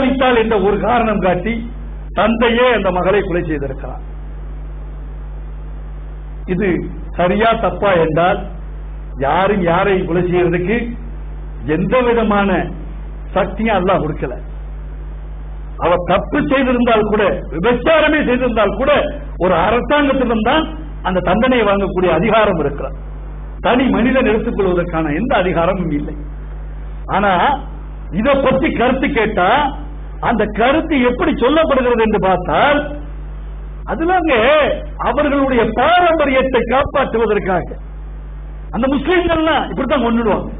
காதலித்தால் என்ற ஒரு காரணம் காட்டி தந்தையே அந்த மகளை கொலை செய்திருக்கிறார். இது சரியா தப்பா என்றால் யாரும் யாரையும் கொலை செய்யறதுக்கு எந்த விதமான சக்தியும் அல்லாஹ் கொடுக்கல. அவர் தப்பு செய்திருந்தால் கூட, விபச்சாரமே செய்திருந்தால் கூட ஒரு அரசாங்கத்திடம்தான் அந்த தண்டனையை வாங்கக்கூடிய அதிகாரம் இருக்கிறார். தனி மனிதன் எடுத்துக் கொள்வதற்கான எந்த அதிகாரமும் இல்லை. ஆனா இதை பற்றி கருத்து கேட்டா அந்த கருத்து எப்படி சொல்லப்படுகிறது என்று பார்த்தால் அதுலாங்க அவர்களுடைய பாரம்பரியத்தை காப்பாற்றுவதற்காக அந்த முஸ்லிம்கள்லாம் இப்படித்தான் கொண்டுடுவாங்க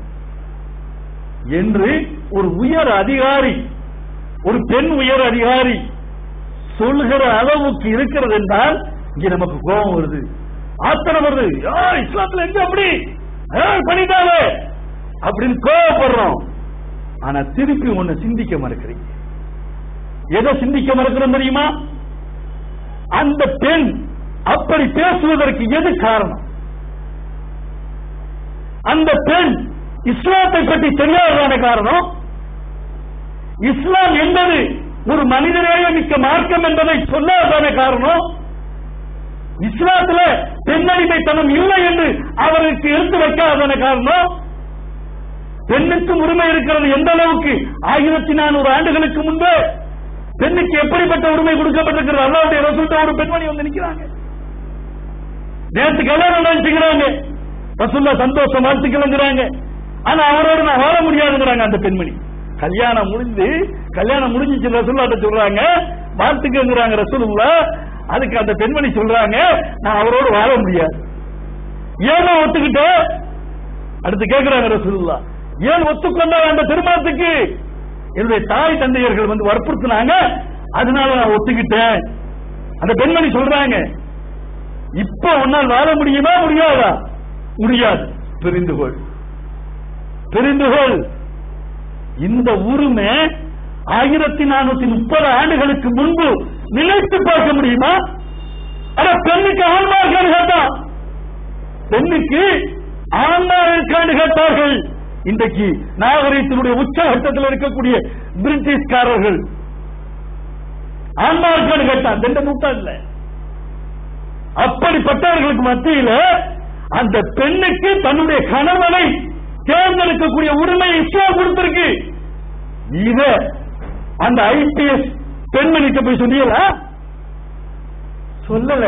என்று ஒரு உயர் அதிகாரி, ஒரு பெண் உயர் அதிகாரி சொல்கிற அளவுக்கு இருக்கிறது என்றால் இங்க நமக்கு கோபம் வருது, ஆத்திரம் வருது. இஸ்லாத்துல எங்க அப்படி பண்ணிட்டாலே அப்படின்னு கோபப்படுறோம். ஆனா திருப்பி ஒண்ணு சிந்திக்க மறுக்கிறீங்க. எதை சிந்திக்க மறுக்கிறோம் தெரியுமா? அந்த பெண் அப்படி பேசுவதற்கு எது காரணம்? அந்த பெண் இஸ்லாத்தை பற்றி தெரியாததான காரணம்? இஸ்லாம் என்பது ஒரு மனிதநேய மிக்க மார்க்கம் என்பதை சொல்லாததான காரணம்? இஸ்லாத்துல பெண்ணடிமைத்தனம் இல்லை என்று அவருக்கு எடுத்து வைக்காததான காரணம்? பெண்ணுக்கு உரிமை இருக்கிறது எந்த அளவுக்கு 1400 ஆண்டுகளுக்கு முன்பே பெண்ணுக்கு எப்படிப்பட்ட உரிமை கொடுக்கப்பட்டிருக்கிறது? அல்லாஹ்வுடைய ரசூலுடைய ஒரு பெண்மணி வந்து நிக்கிறாங்க, நேற்று கல்யாணம் நினைச்சுக்கிறாங்க, ரசூலுல்லாஹ் சந்தோஷம் வாழ்த்துக்கிறாங்க. ஆனா அவரோடு நான் வாழ முடியாதுங்கிறாங்க அந்த பெண்மணி. கல்யாணம் முடிஞ்சிச்சு ரசூலுல்லாஹ் சொல்றாங்க, வாழ்த்துக்கிறாங்க ரசூலுல்லாஹ். அதுக்கு அந்த பெண்மணி சொல்றாங்க, நான் அவரோடு வாழ முடியாது. ஏன் ஒத்துக்கிட்ட? அடுத்து கேட்கிறாங்க ரசூலுல்லாஹ், ஏன் ஒத்துக்கொண்டார் அந்த திருமணத்துக்கு? என்னுடைய தாய் தந்தையர்கள் வந்து வற்புறுத்தினாங்க, அதனால நான் ஒத்துக்கிட்டேன். அந்த பெண்மணி சொல்றாங்க, இப்ப உன்னால் வாழ முடியுமா முடியாதா? முடியாது. தெரிந்துகொள், இந்த உரிமை 1430 ஆண்டுகளுக்கு முன்பு நிலைத்து பார்க்க முடியுமா? பெண்ணுக்கு ஆண்மார்க்கான கேட்டான், பெண்ணுக்கு ஆண்மார்க்கான கேட்டார்கள். இன்றைக்கு நாகரிகத்தினுடைய உச்சகட்டத்தில் இருக்கக்கூடிய பிரிட்டிஷ்காரர்கள் ஆண்மார்க்கான கேட்டான், ரெண்டு நூற்றாண்டுல. அப்படிப்பட்டவர்களுக்கு மத்தியில் அந்த பெண்ணுக்கு தன்னுடைய கணவனை தேர்ந்தெடுக்கக்கூடிய உரிமை இஸ்லாம் கொடுத்திருக்கு. இத அந்த ஐபிஎஸ் பெண்மணிக்கு போய் சொன்னீங்களா? சொல்லல.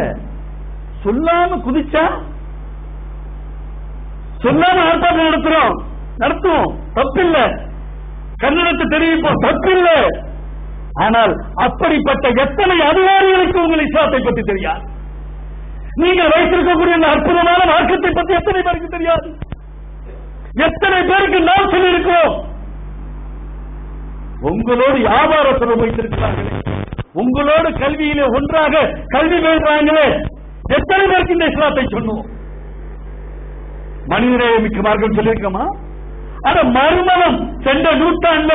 சொல்லாம குதிச்சா, சொல்லாம ஆர்ப்பாட்டம் நடத்துவோம், தப்பில்ல. கன்னடத்தை தெரிவிப்போம், தப்பில்ல. ஆனால் அப்படிப்பட்ட எத்தனை அதிகாரிகளுக்கு உங்கள் இஸ்லாத்தை பற்றி தெரியாது? நீங்கள் வைத்திருக்கக்கூடிய அந்த அற்புதமான மார்க்கத்தை பற்றி எத்தனை பேருக்கு தெரியாது? எத்தனை பேருக்கு நாம் சொல்லியிருக்கிறோம்? உங்களோடு வியாபார தொடர்பு வைத்திருக்கிறார்களே, உங்களோடு கல்வியிலே ஒன்றாக கல்வி பயில்றாங்களே, எத்தனை பேருக்கு இந்த இஸ்லாத்தை சொன்னோம்? மனிதநேயமிக்க மார்க்கம் சொல்லியிருக்கோமா? ஆனா மறுமணம் சென்ற நூற்றாண்டுல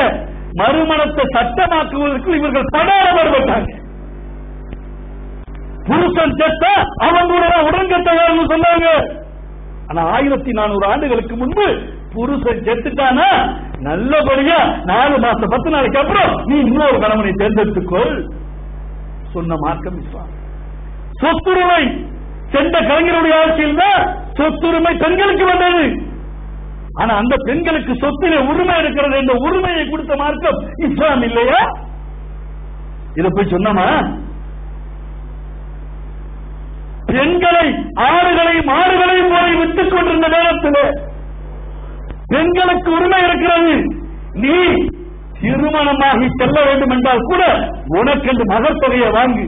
மறுமணத்தை சட்டமாக்குவதற்கு இவர்கள் படாரப்பட்டாங்க. புருஷன் செத்தா அவன் கூட உடன்கட்டை சொன்னாங்க. ஆனா 1400 ஆண்டுகளுக்கு முன்பு புருஷன் செத்துட்டானா நல்லபடியா 4 மாசம் 10 நாளைக்கு அப்புறம் நீ இன்னொரு கணவனை தேர்ந்தெடுத்துக்கொள் சொன்ன மார்க்கம் இஸ்லாம். சொத்துரிமை சென்ற கலைஞருடைய ஆட்சியில் தான் சொத்துரிமை பெண்களுக்கு வந்தது. ஆனா அந்த பெண்களுக்கு சொத்திலே உரிமை இருக்கிறது என்ற உரிமையை கொடுத்த மார்க்கம் இஸ்லாம் இல்லையா? இதை போய் சொன்னமா? பெண்களை ஆடுகளையும் மாடுகளையும் போய் விட்டுக் கொண்டிருந்த நேரத்தில் பெண்களுக்கு உரிமை இருக்கிறது. நீ திருமணமாகி செல்ல வேண்டும் என்றால் கூட உனக்கு மகர் தொகையை வாங்கு,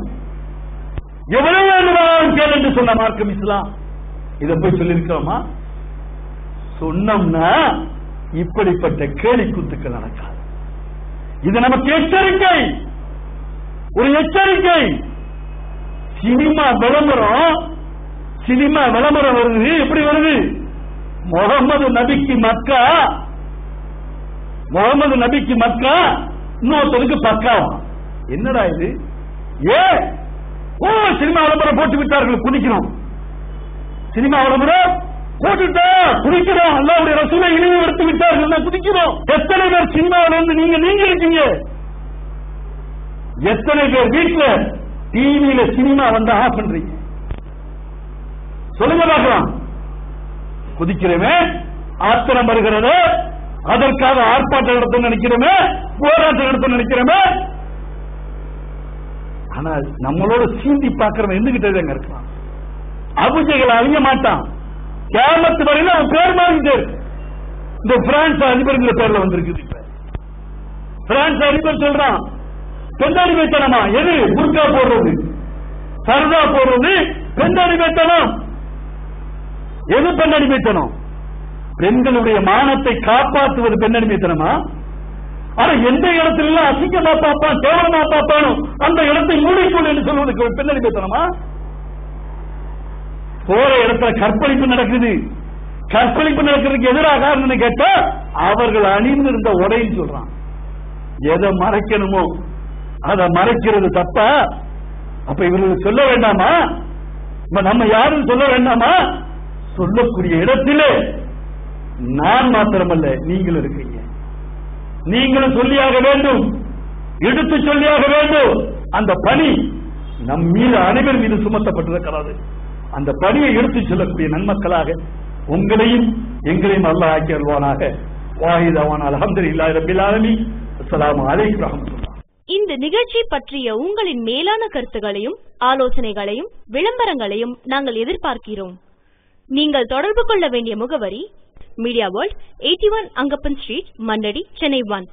எவ்வளவு வேண்டுமானாலும் கேள் என்று சொன்ன மார்க்கம் இஸ்லாம். இதை போய் சொல்லியிருக்கிறோமா? சொன்னோம்னா இப்படிப்பட்ட கேலி கூத்துக்கள் நடக்காது. இது நமக்கு எச்சரிக்கை, ஒரு எச்சரிக்கை. சினிமா விளம்பரம் வருது. எப்படி வருது? முகமது நபிக்கு மக்கா, இன்னொருத்தருக்கு பக்கா. என்னடா இது? சினிமா விளம்பரம் போட்டு விட்டார்கள், குடிக்கிறோம். சினிமா விளம்பரம் போட்டுட்டா குடிக்கிறோம். அல்லாஹ்வுடைய ரசூலை இழிவுபடுத்தி விட்டார்கள், குடிக்கிறோம். எத்தனை பேர் சினிமாவில இருந்து நீங்க இருக்கீங்க? எத்தனை பேர் வீட்டுல டிவியில சினிமா வந்து ஆஃப் பண்றீங்க? சொல்லுங்க பார்க்கலாம். குதிக்கிறமே, ஆத்திரம் வருகிறது, அதற்காக ஆர்ப்பாட்டம் நடத்த நினைக்கிறோமே, போராட்டம் நடத்த நினைக்கிறோமே. ஆனால் நம்மளோட சீந்தி பார்க்கிறவன் எந்துகிட்டே இருக்கலாம். அபுஜைகள் அழிய மாட்டான். கியாமத் வரையில அவன் பேர் மாறிட்டே இருக்கு. இந்த பிரான்ஸ் அதிபர்ங்கிற பேர்ல வந்திருக்கு. பிரான்ஸ் அதிபர் சொல்றான், பெண்ணாடி வைத்தனமா? எது? புர்கா போடுறது, சர்தா போடுறது பெண்ணாடி வைத்தனம். எது பெண்ணாடி வைத்தனம்? பெண்களுடைய மானத்தை காப்பாற்றுவது பெண்ணாடி வைத்தனமா? ஆனா எந்த இடத்துல அசிங்கமா பார்ப்பான், கேவலமா பார்ப்பானோ அந்த இடத்தை மூடிக்கொள் என்று சொல்வதற்கு பெண்ணாடி வைத்தனமா? போற இடத்துல கற்பழிப்பு நடக்குது. கற்பழிப்பு நடக்கிறதுக்கு எதிராக காரணம் கேட்டா அவர்கள் அணிந்திருந்த உடைன்னு சொல்றான். எதை மறைக்கணுமோ அதை மறைக்கிறது தப்பா? அப்ப இவர்களுக்கு சொல்ல வேண்டாமா? நம்ம யாரும் சொல்ல வேண்டாமா? சொல்லக்கூடிய இடத்திலே நான் மாத்திரமல்ல, நீங்களும் இருக்கீங்க. நீங்களும் சொல்லியாக வேண்டும், எடுத்து சொல்லியாக வேண்டும். அந்த பணி நம் மீது அனைவர் மீது சுமத்தப்பட்டிருக்கிறது. அந்த பணியை எடுத்து சொல்லக்கூடிய நன்மக்களாக உங்களையும் எங்களையும் அல்லாஹ் ஆக்கி அருள்வானாக. வாஹிதவான் அல்ஹம்துலில்லாஹி ரப்பில் ஆலமீன். அஸ்ஸலாமு அலைக்கும் வரஹ்மத்துல்லாஹ். இந்த நிகழ்ச்சி பற்றிய உங்களின் மேலான கருத்துகளையும் ஆலோசனைகளையும் விளம்பரங்களையும் நாங்கள் எதிர்பார்க்கிறோம். நீங்கள் தொடர்பு கொள்ள வேண்டிய முகவரி media world, 81 Angappan street, Mannady, Chennai 1.